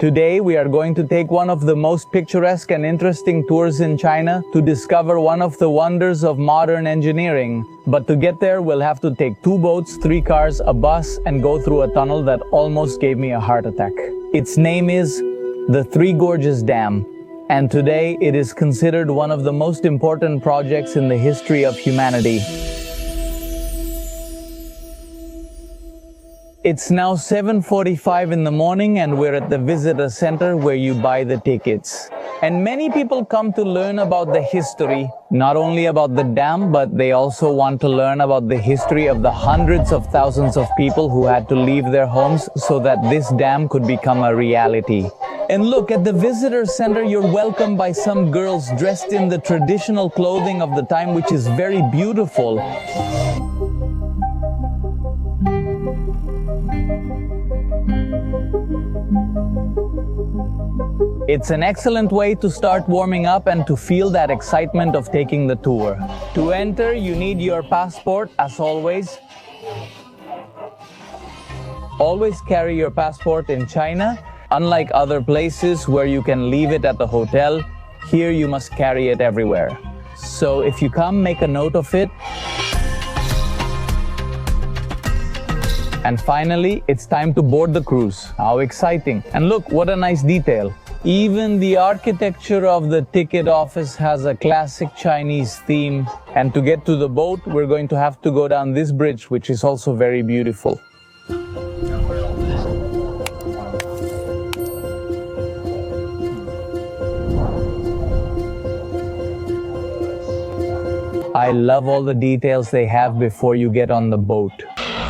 Today, we are going to take one of the most picturesque and interesting tours in China to discover one of the wonders of modern engineering. But to get there, we'll have to take 2 boats, 3 cars, a bus, and go through a tunnel that almost gave me a heart attack. Its name is the Three Gorges Dam, and today it is considered one of the most important projects in the history of humanity. It's now 7:45 in the morning and we're at the visitor center where you buy the tickets. And many people come to learn about the history, not only about the dam, but they also want to learn about the history of the hundreds of thousands of people who had to leave their homes so that this dam could become a reality. And look, at the visitor center, you're welcomed by some girls dressed in the traditional clothing of the time, which is very beautiful. It's an excellent way to start warming up and to feel that excitement of taking the tour. To enter, you need your passport, as always. Always carry your passport in China. Unlike other places where you can leave it at the hotel, here you must carry it everywhere. So if you come, make a note of it. And finally, it's time to board the cruise. How exciting. And look, what a nice detail. Even the architecture of the ticket office has a classic Chinese theme. And to get to the boat, we're going to have to go down this bridge, which is also very beautiful. I love all the details they have before you get on the boat.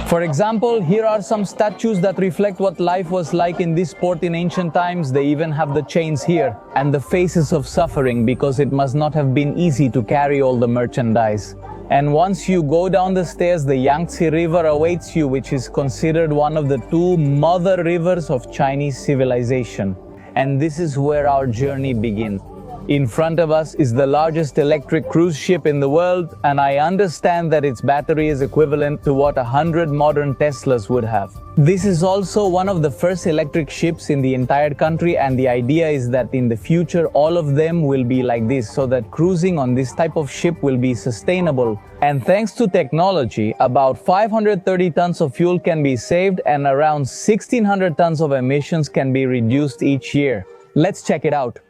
For example, here are some statues that reflect what life was like in this port in ancient times. They even have the chains here and the faces of suffering because it must not have been easy to carry all the merchandise. And once you go down the stairs, the Yangtze River awaits you, which is considered one of the 2 mother rivers of Chinese civilization. And this is where our journey begins. In front of us is the largest electric cruise ship in the world, and I understand that its battery is equivalent to what 100 modern Teslas would have. This is also one of the first electric ships in the entire country, and the idea is that in the future all of them will be like this, so that cruising on this type of ship will be sustainable. And thanks to technology, about 530 tons of fuel can be saved and around 1,600 tons of emissions can be reduced each year. Let's check it out.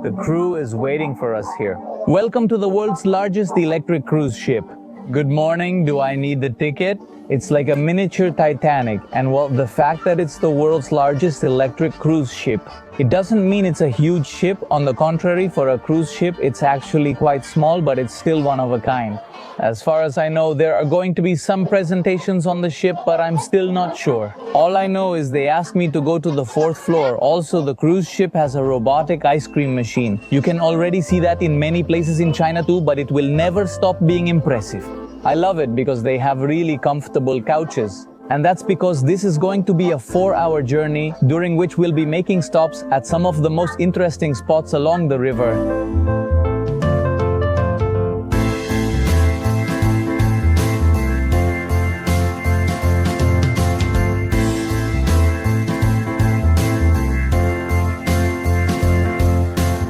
The crew is waiting for us here. Welcome to the world's largest electric cruise ship. Good morning, do I need the ticket? It's like a miniature Titanic, and well, the fact that it's the world's largest electric cruise ship, it doesn't mean it's a huge ship. On the contrary, for a cruise ship, it's actually quite small, but it's still one of a kind. As far as I know, there are going to be some presentations on the ship, but I'm still not sure. All I know is they asked me to go to the 4th floor. Also, the cruise ship has a robotic ice cream machine. You can already see that in many places in China too, but it will never stop being impressive. I love it because they have really comfortable couches. And that's because this is going to be a 4-hour journey, during which we'll be making stops at some of the most interesting spots along the river.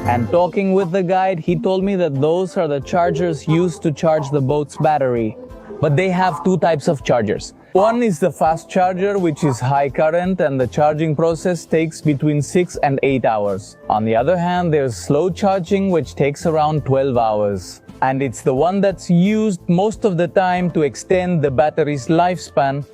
And talking with the guide, he told me that those are the chargers used to charge the boat's battery. But they have 2 types of chargers. One is the fast charger, which is high current, and the charging process takes between 6 and 8 hours. On the other hand, there's slow charging, which takes around 12 hours. And it's the one that's used most of the time to extend the battery's lifespan.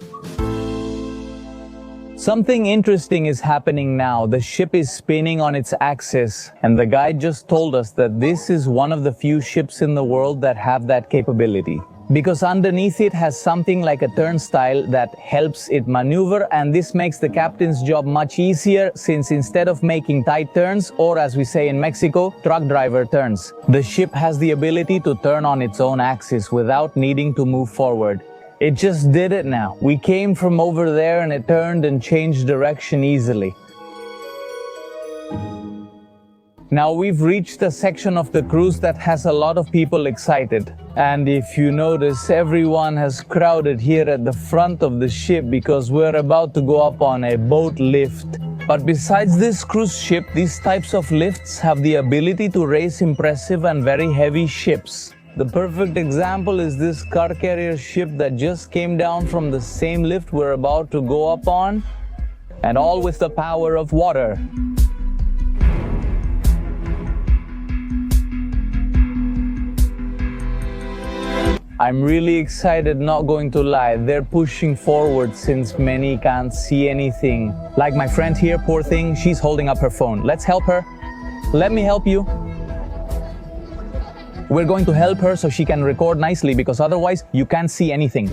Something interesting is happening now. The ship is spinning on its axis, and the guide just told us that this is one of the few ships in the world that have that capability. Because underneath it has something like a turnstile that helps it maneuver, and this makes the captain's job much easier, since instead of making tight turns, or as we say in Mexico, truck driver turns, the ship has the ability to turn on its own axis without needing to move forward. It just did it now. We came from over there and it turned and changed direction easily. Now we've reached a section of the cruise that has a lot of people excited. And if you notice, everyone has crowded here at the front of the ship because we're about to go up on a boat lift. But besides this cruise ship, these types of lifts have the ability to raise impressive and very heavy ships. The perfect example is this car carrier ship that just came down from the same lift we're about to go up on, and all with the power of water. I'm really excited, not going to lie. They're pushing forward since many can't see anything. Like my friend here, poor thing, she's holding up her phone. Let's help her. Let me help you. We're going to help her so she can record nicely, because otherwise you can't see anything.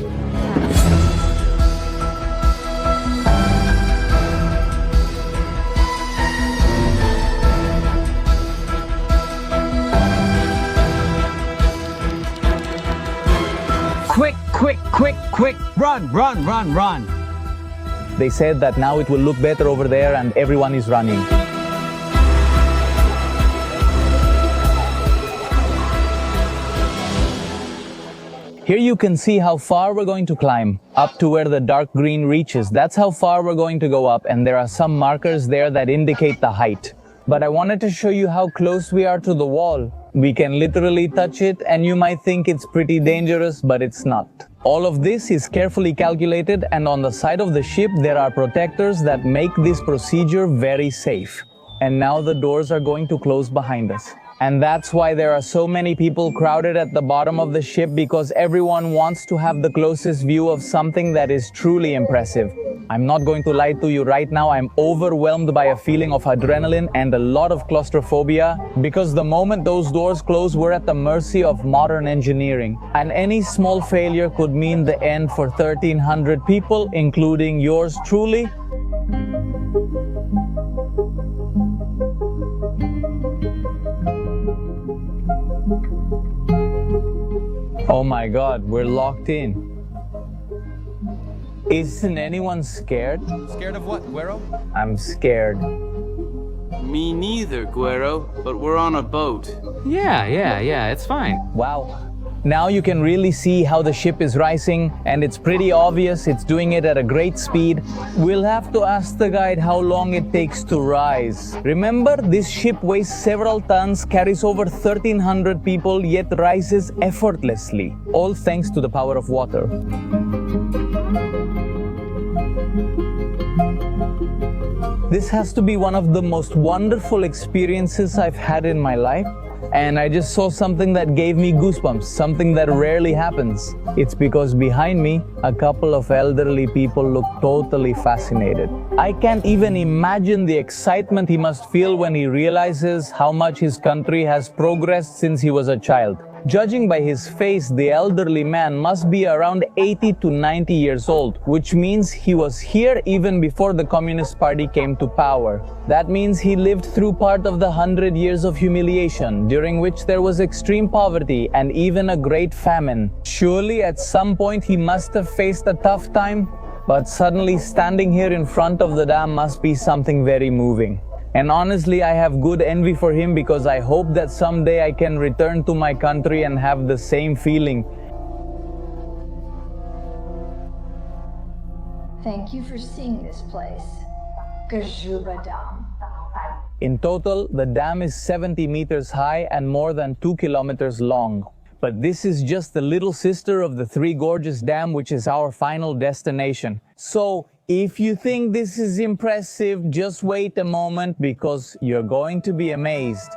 Quick, run. They said that now it will look better over there and everyone is running. Here you can see how far we're going to climb, up to where the dark green reaches. That's how far we're going to go up, and there are some markers there that indicate the height. But I wanted to show you how close we are to the wall. We can literally touch it, and you might think it's pretty dangerous, but it's not. All of this is carefully calculated, and on the side of the ship there are protectors that make this procedure very safe. And now the doors are going to close behind us. And that's why there are so many people crowded at the bottom of the ship, because everyone wants to have the closest view of something that is truly impressive. I'm not going to lie to you right now, I'm overwhelmed by a feeling of adrenaline and a lot of claustrophobia, because the moment those doors close, we're at the mercy of modern engineering. And any small failure could mean the end for 1,300 people, including yours truly. Oh my God, we're locked in. Isn't anyone scared? Scared of what, Guero? I'm scared. Me neither, Guero, but we're on a boat. Yeah, it's fine. Wow. Now you can really see how the ship is rising, and it's pretty obvious it's doing it at a great speed. We'll have to ask the guide how long it takes to rise. Remember, this ship weighs several tons, carries over 1,300 people, yet rises effortlessly, all thanks to the power of water. This has to be one of the most wonderful experiences I've had in my life. And I just saw something that gave me goosebumps, something that rarely happens. It's because behind me, a couple of elderly people look totally fascinated. I can't even imagine the excitement he must feel when he realizes how much his country has progressed since he was a child. Judging by his face, the elderly man must be around 80 to 90 years old, which means he was here even before the Communist Party came to power. That means he lived through part of the 100 years of humiliation, during which there was extreme poverty and even a great famine. Surely at some point he must have faced a tough time, but suddenly standing here in front of the dam must be something very moving. And honestly, I have good envy for him, because I hope that someday I can return to my country and have the same feeling. Thank you for seeing this place. Gezhouba Dam. In total, the dam is 70 meters high and more than 2 kilometers long. But this is just the little sister of the Three Gorges Dam, which is our final destination. So, if you think this is impressive, just wait a moment, because you're going to be amazed.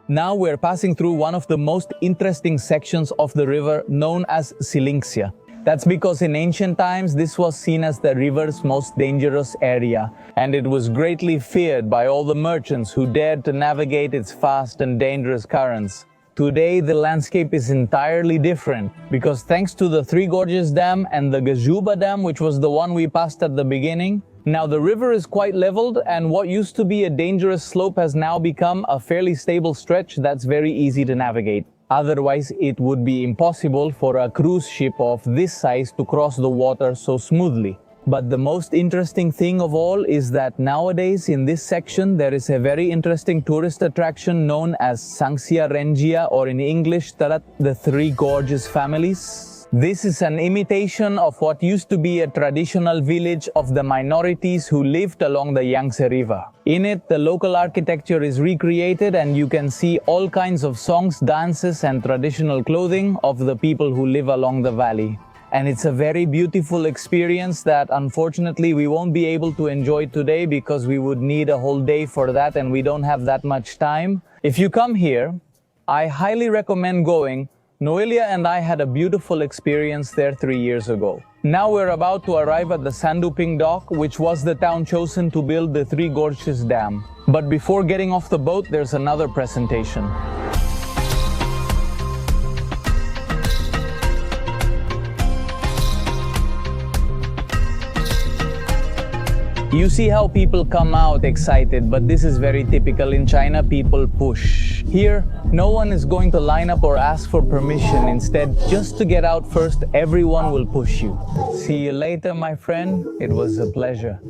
Now we're passing through one of the most interesting sections of the river, known as Silinxia. That's because in ancient times, this was seen as the river's most dangerous area, and it was greatly feared by all the merchants who dared to navigate its fast and dangerous currents. Today, the landscape is entirely different, because thanks to the Three Gorges Dam and the Gezhouba Dam, which was the one we passed at the beginning, now the river is quite leveled, and what used to be a dangerous slope has now become a fairly stable stretch that's very easy to navigate. Otherwise, it would be impossible for a cruise ship of this size to cross the water so smoothly. But the most interesting thing of all is that nowadays in this section there is a very interesting tourist attraction known as Sangsia Rengia, or in English, the Three Gorges families. This is an imitation of what used to be a traditional village of the minorities who lived along the Yangtze River. In it, the local architecture is recreated and you can see all kinds of songs, dances and traditional clothing of the people who live along the valley. And it's a very beautiful experience that unfortunately we won't be able to enjoy today because we would need a whole day for that and we don't have that much time. If you come here, I highly recommend going. Noelia and I had a beautiful experience there 3 years ago. Now we're about to arrive at the Sandouping dock, which was the town chosen to build the Three Gorges Dam. But before getting off the boat, there's another presentation. You see how people come out excited, but this is very typical in China. People push. Here, no one is going to line up or ask for permission. Instead, just to get out first, everyone will push you. See you later, my friend. It was a pleasure.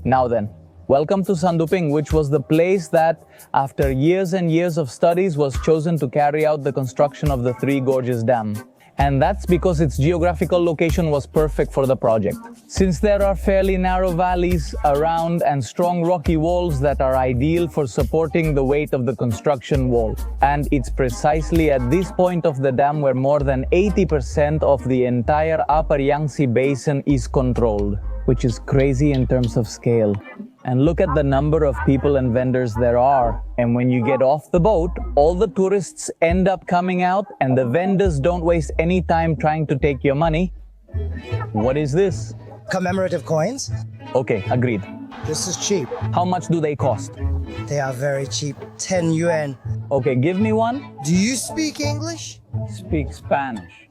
Now then, welcome to Sandouping, which was the place that, after years and years of studies, was chosen to carry out the construction of the Three Gorges Dam. And that's because its geographical location was perfect for the project. Since there are fairly narrow valleys around and strong rocky walls that are ideal for supporting the weight of the construction wall. And it's precisely at this point of the dam where more than 80% of the entire upper Yangtze basin is controlled, which is crazy in terms of scale. And look at the number of people and vendors there are. And when you get off the boat, all the tourists end up coming out and the vendors don't waste any time trying to take your money. What is this? Commemorative coins? Okay, agreed. This is cheap. How much do they cost? They are very cheap. 10 yuan. Okay, give me one. Do you speak English? Speak Spanish.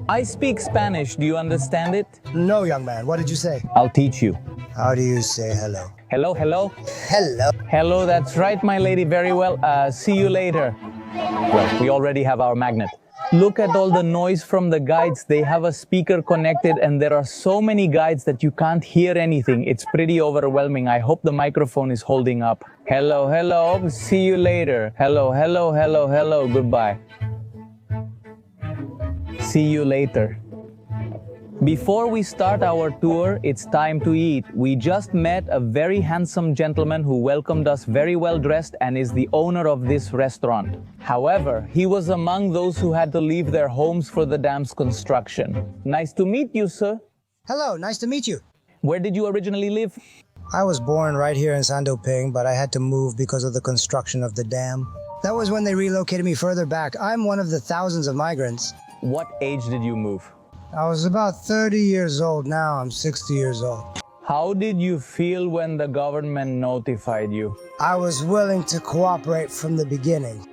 I speak Spanish. Do you understand it? No, young man. What did you say? I'll teach you. How do you say hello? Hello, hello. Hello. Hello, that's right, my lady. Very well. See you later. Well, we already have our magnet. Look at all the noise from the guides. They have a speaker connected and there are so many guides that you can't hear anything. It's pretty overwhelming. I hope the microphone is holding up. Hello, hello. See you later. Hello, hello, hello, hello. Goodbye. See you later. Before we start our tour, it's time to eat. We just met a very handsome gentleman who welcomed us very well dressed and is the owner of this restaurant. However, he was among those who had to leave their homes for the dam's construction. Nice to meet you, sir. Hello, nice to meet you. Where did you originally live? I was born right here in Sandouping, but I had to move because of the construction of the dam. That was when they relocated me further back. I'm one of the thousands of migrants. What age did you move? I was about 30 years old. Now I'm 60 years old. How did you feel when the government notified you? I was willing to cooperate from the beginning.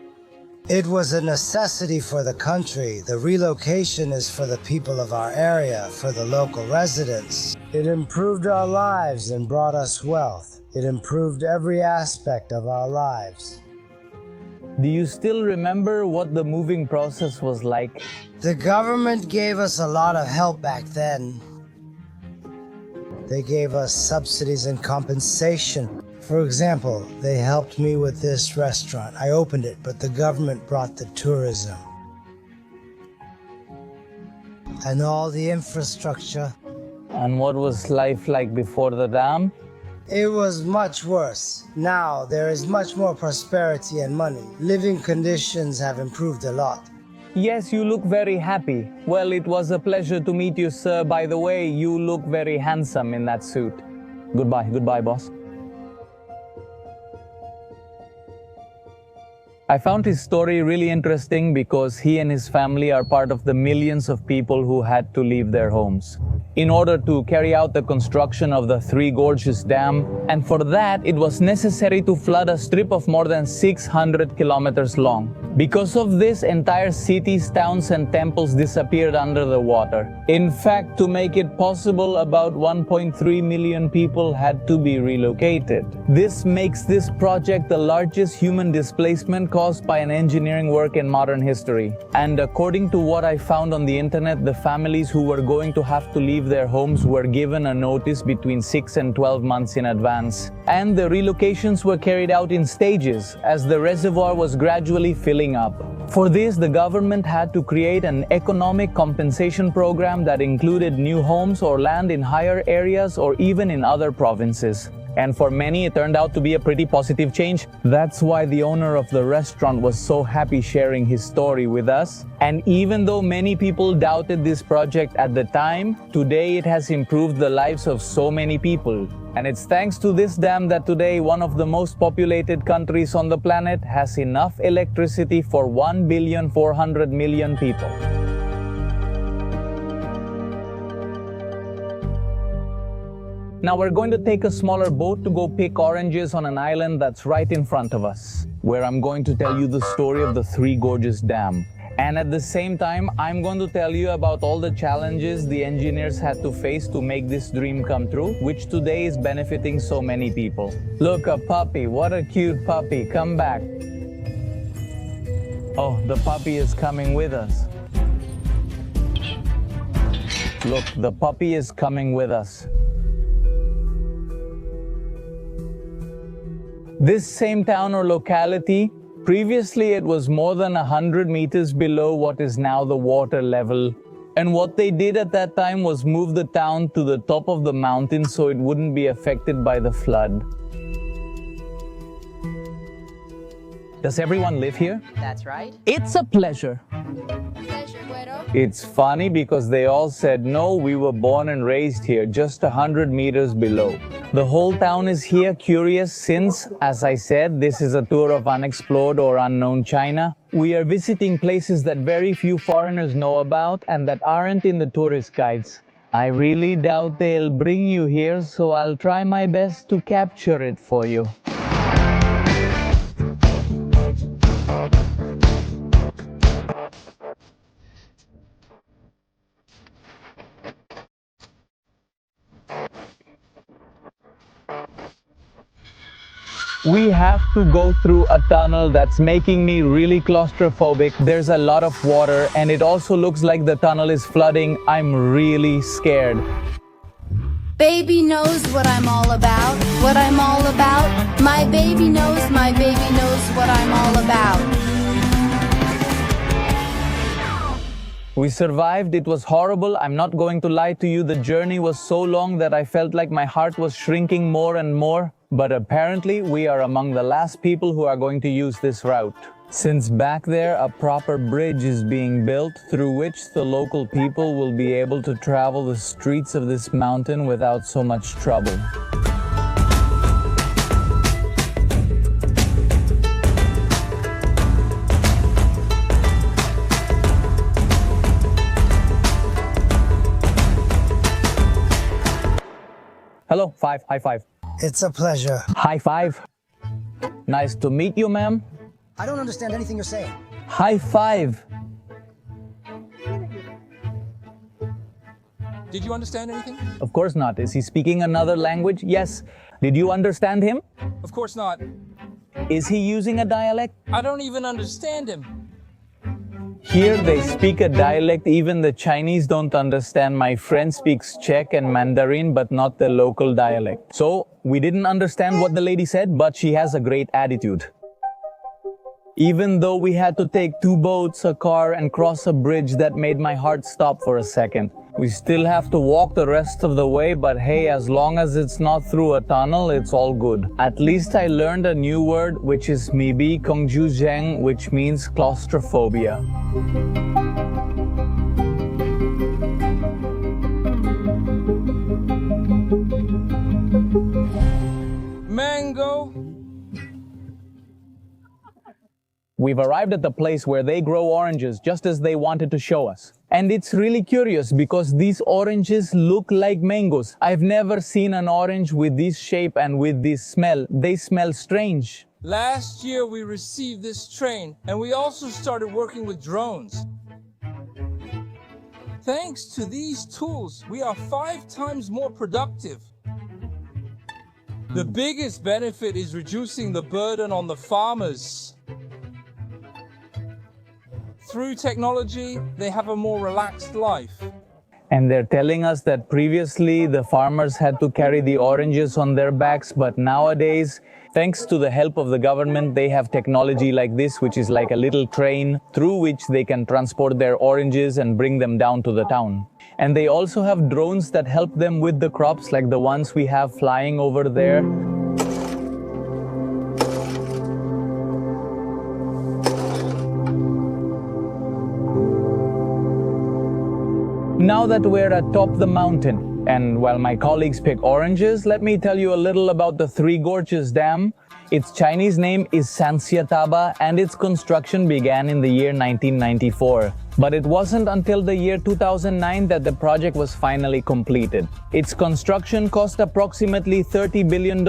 It was a necessity for the country. The relocation is for the people of our area, for the local residents. It improved our lives and brought us wealth. It improved every aspect of our lives. Do you still remember what the moving process was like? The government gave us a lot of help back then. They gave us subsidies and compensation. For example, they helped me with this restaurant. I opened it, but the government brought the tourism. And all the infrastructure. And what was life like before the dam? It was much worse. Now there is much more prosperity and money. Living conditions have improved a lot. Yes, you look very happy. Well, it was a pleasure to meet you, sir. By the way, you look very handsome in that suit. Goodbye, goodbye, boss. I found his story really interesting because he and his family are part of the millions of people who had to leave their homes in order to carry out the construction of the Three Gorges Dam, and for that it was necessary to flood a strip of more than 600 kilometers long. Because of this, entire cities, towns, and temples disappeared under the water. In fact, to make it possible, about 1.3 million people had to be relocated. This makes this project the largest human displacement caused by an engineering work in modern history. And according to what I found on the internet, the families who were going to have to leave their homes were given a notice between 6 and 12 months in advance. And the relocations were carried out in stages, as the reservoir was gradually filling up. For this, the government had to create an economic compensation program that included new homes or land in higher areas or even in other provinces. And for many, it turned out to be a pretty positive change. That's why the owner of the restaurant was so happy sharing his story with us. And even though many people doubted this project at the time, today it has improved the lives of so many people. And it's thanks to this dam that today one of the most populated countries on the planet has enough electricity for 1,400,000,000 people. Now we're going to take a smaller boat to go pick oranges on an island that's right in front of us, where I'm going to tell you the story of the Three Gorges Dam. And at the same time, I'm going to tell you about all the challenges the engineers had to face to make this dream come true, which today is benefiting so many people. Look, a puppy. What a cute puppy. Come back. Oh, the puppy is coming with us. Look, the puppy is coming with us. This same town or locality, previously it was more than 100 meters below what is now the water level. And what they did at that time was move the town to the top of the mountain so it wouldn't be affected by the flood. Does everyone live here? That's right. It's a pleasure. Pleasure, Güero. It's funny because they all said, no, we were born and raised here, just 100 meters below. The whole town is here curious since, as I said, this is a tour of unexplored or unknown China. We are visiting places that very few foreigners know about and that aren't in the tourist guides. I really doubt they'll bring you here, so I'll try my best to capture it for you. We have to go through a tunnel that's making me really claustrophobic. There's a lot of water and it also looks like the tunnel is flooding. I'm really scared. Baby knows what I'm all about. What I'm all about. My baby knows what I'm all about. We survived. It was horrible. I'm not going to lie to you. The journey was so long that I felt like my heart was shrinking more and more. But apparently, we are among the last people who are going to use this route. Since back there, a proper bridge is being built through which the local people will be able to travel the streets of this mountain without so much trouble. Hello, high five. It's a pleasure. High five. Nice to meet you, ma'am. I don't understand anything you're saying. High five. Did you understand anything? Of course not. Is he speaking another language? Yes. Did you understand him? Of course not. Is he using a dialect? I don't even understand him. Here they speak a dialect even the Chinese don't understand. My friend speaks Czech and Mandarin, but not the local dialect. So, we didn't understand what the lady said, but she has a great attitude. Even though we had to take 2 boats, a car, and cross a bridge that made my heart stop for a second. We still have to walk the rest of the way, but hey, as long as it's not through a tunnel, it's all good. At least I learned a new word, which is mibi kongju zheng, which means claustrophobia. Mango. We've arrived at the place where they grow oranges just as they wanted to show us. And it's really curious because these oranges look like mangoes. I've never seen an orange with this shape and with this smell. They smell strange. Last year we received this train, and we also started working with drones. Thanks to these tools, we are 5 times more productive. The biggest benefit is reducing the burden on the farmers. Through technology, they have a more relaxed life. And they're telling us that previously the farmers had to carry the oranges on their backs, but nowadays, thanks to the help of the government, they have technology like this, which is like a little train through which they can transport their oranges and bring them down to the town. And they also have drones that help them with the crops, like the ones we have flying over there. Now that we're atop the mountain, and while my colleagues pick oranges, let me tell you a little about the Three Gorges Dam. Its Chinese name is Sanxiataba, and its construction began in the year 1994. But it wasn't until the year 2009 that the project was finally completed. Its construction cost approximately $30 billion,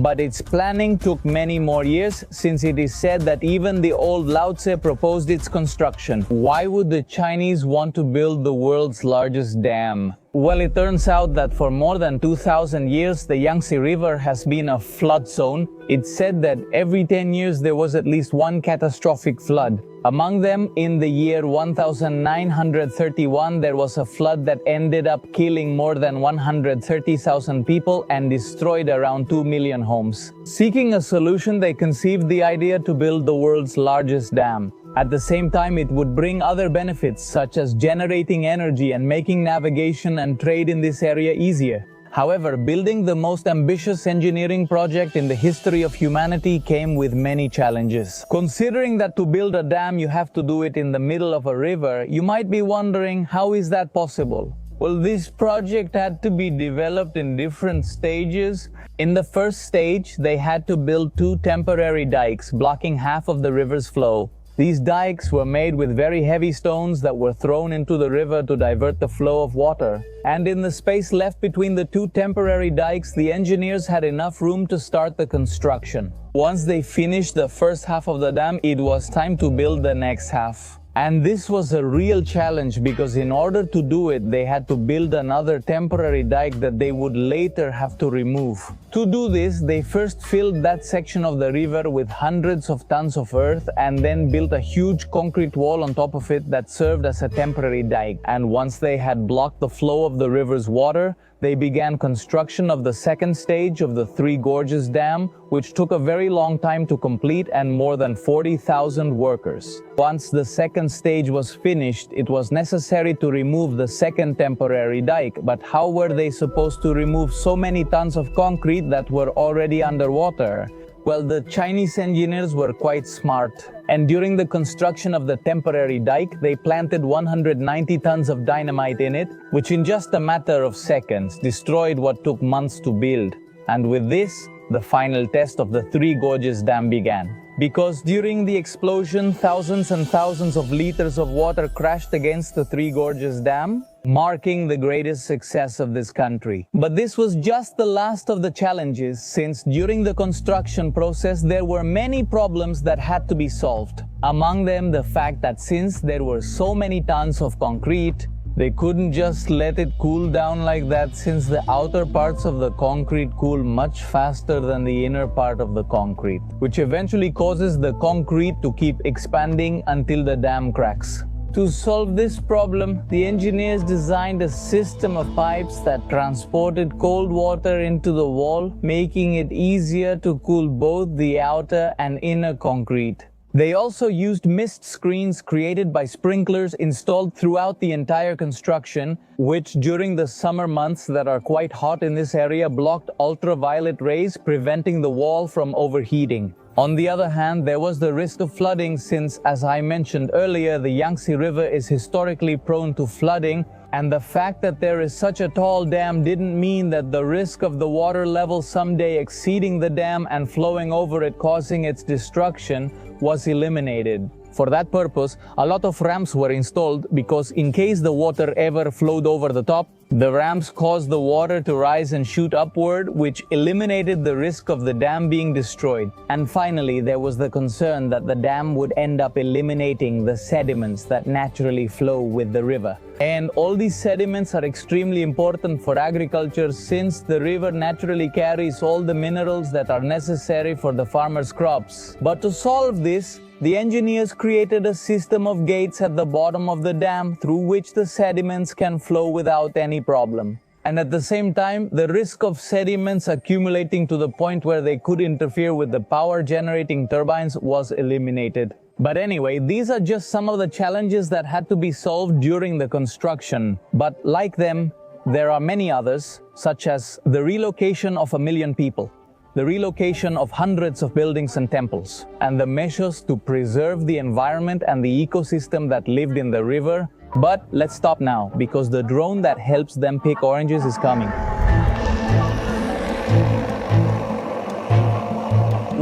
but its planning took many more years, since it is said that even the old Yangtze proposed its construction. Why would the Chinese want to build the world's largest dam? Well, it turns out that for more than 2,000 years, the Yangtze River has been a flood zone. It's said that every 10 years there was at least one catastrophic flood. Among them, in the year 1931, there was a flood that ended up killing more than 130,000 people and destroyed around 2 million homes. Seeking a solution, they conceived the idea to build the world's largest dam. At the same time, it would bring other benefits, such as generating energy and making navigation and trade in this area easier. However, building the most ambitious engineering project in the history of humanity came with many challenges. Considering that to build a dam you have to do it in the middle of a river, you might be wondering, how is that possible? Well, this project had to be developed in different stages. In the first stage, they had to build 2 temporary dikes blocking half of the river's flow. These dikes were made with very heavy stones that were thrown into the river to divert the flow of water. And in the space left between the 2 temporary dikes, the engineers had enough room to start the construction. Once they finished the first half of the dam, it was time to build the next half. And this was a real challenge, because in order to do it, they had to build another temporary dike that they would later have to remove. To do this, they first filled that section of the river with hundreds of tons of earth and then built a huge concrete wall on top of it that served as a temporary dike. And once they had blocked the flow of the river's water, they began construction of the second stage of the Three Gorges Dam, which took a very long time to complete and more than 40,000 workers. Once the second stage was finished, it was necessary to remove the second temporary dike. But how were they supposed to remove so many tons of concrete that were already underwater? Well, the Chinese engineers were quite smart, and during the construction of the temporary dike, they planted 190 tons of dynamite in it, which in just a matter of seconds destroyed what took months to build. And with this, the final test of the Three Gorges Dam began. Because during the explosion, thousands and thousands of liters of water crashed against the Three Gorges Dam, marking the greatest success of this country. But this was just the last of the challenges, since during the construction process there were many problems that had to be solved. Among them, the fact that since there were so many tons of concrete, they couldn't just let it cool down like that, since the outer parts of the concrete cool much faster than the inner part of the concrete, which eventually causes the concrete to keep expanding until the dam cracks. To solve this problem, the engineers designed a system of pipes that transported cold water into the wall, making it easier to cool both the outer and inner concrete. They also used mist screens created by sprinklers installed throughout the entire construction, which during the summer months that are quite hot in this area blocked ultraviolet rays, preventing the wall from overheating. On the other hand, there was the risk of flooding since, as I mentioned earlier, the Yangtze River is historically prone to flooding, and the fact that there is such a tall dam didn't mean that the risk of the water level someday exceeding the dam and flowing over it, causing its destruction, was eliminated. For that purpose, a lot of ramps were installed because in case the water ever flowed over the top, the ramps caused the water to rise and shoot upward, which eliminated the risk of the dam being destroyed. And finally, there was the concern that the dam would end up eliminating the sediments that naturally flow with the river. And all these sediments are extremely important for agriculture since the river naturally carries all the minerals that are necessary for the farmers' crops. But to solve this, the engineers created a system of gates at the bottom of the dam through which the sediments can flow without any problem. And at the same time, the risk of sediments accumulating to the point where they could interfere with the power generating turbines was eliminated. But anyway, these are just some of the challenges that had to be solved during the construction. But like them, there are many others, such as the relocation of 1 million people, the relocation of hundreds of buildings and temples, and the measures to preserve the environment and the ecosystem that lived in the river. But let's stop now, because the drone that helps them pick oranges is coming.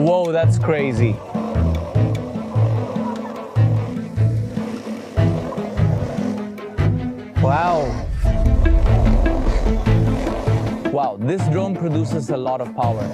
Whoa, that's crazy. Wow. Wow, this drone produces a lot of power.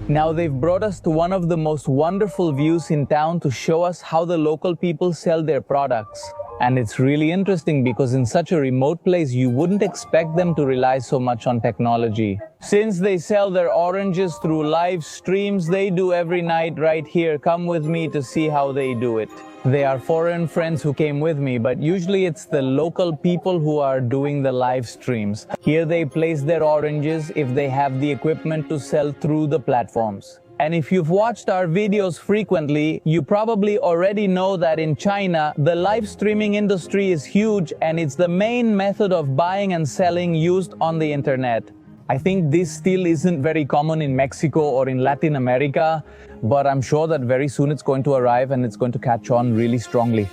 Now they've brought us to one of the most wonderful views in town to show us how the local people sell their products. And it's really interesting because in such a remote place, you wouldn't expect them to rely so much on technology. Since they sell their oranges through live streams they do every night right here, come with me to see how they do it. They are foreign friends who came with me, but usually it's the local people who are doing the live streams. Here they place their oranges if they have the equipment to sell through the platforms. And if you've watched our videos frequently, you probably already know that in China, the live streaming industry is huge and it's the main method of buying and selling used on the internet. I think this still isn't very common in Mexico or in Latin America, but I'm sure that very soon it's going to arrive and it's going to catch on really strongly.